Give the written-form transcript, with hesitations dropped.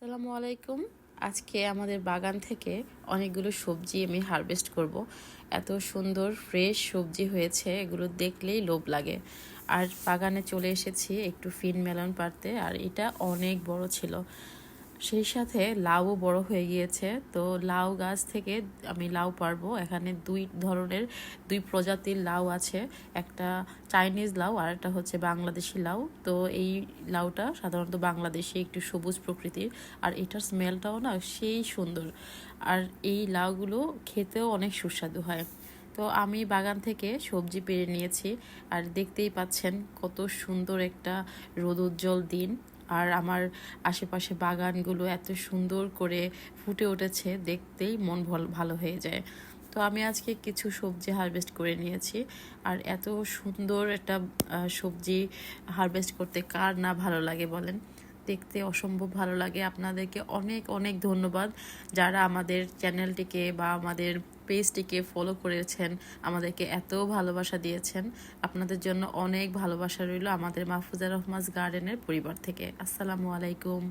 আসসালামু আলাইকুম। আজকে আমাদের বাগান থেকে অনেকগুলো সবজি আমি হারভেস্ট করব। এত সুন্দর ফ্রেশ সবজি হয়েছে, এগুলো দেখলেই লোভ লাগে। আর বাগানে চলে এসেছি একটু ফিন মেলন পাড়তে, আর এটা অনেক বড় ছিল। সেই সাথে লাউও বড় হয়ে গিয়েছে। তো লাউ গাছ থেকে আমি লাউ পারবো। এখানে দুই প্রজাতির লাউ আছে, একটা চাইনিজ লাউ আর একটা হচ্ছে বাংলাদেশি লাউ। তো এই লাউটা সাধারণত বাংলাদেশে একটু সবুজ প্রকৃতির, আর এটার স্মেলটাও না সেই সুন্দর। আর এই লাউগুলো খেতেও অনেক সুস্বাদু হয়। তো আমি বাগান থেকে সবজি পেড়ে নিয়েছি, আর দেখতেই পাচ্ছেন কত সুন্দর একটা রোদোজ্জ্বল দিন। আর আমার আশেপাশে বাগানগুলো এত সুন্দর করে ফুটে উঠেছে, দেখতেই মন ভালো হয়ে যায়। তো আমি আজকে কিছু সবজি হারভেস্ট করে নিয়েছি। আর এত সুন্দর একটা সবজি হারভেস্ট করতে কার না ভালো লাগে বলেন। দেখতে অসম্ভব ভালো লাগে। আপনাদেরকে অনেক অনেক ধন্যবাদ যারা আমাদের চ্যানেলটিকে বা আমাদের পেজটিকে ফলো করেছেন, আমাদেরকে এত ভালোবাসা দিয়েছেন। আপনাদের জন্য অনেক ভালোবাসা রইল আমাদের মাহফুজা রহমান গার্ডেনের পরিবার থেকে। আসসালামু আলাইকুম।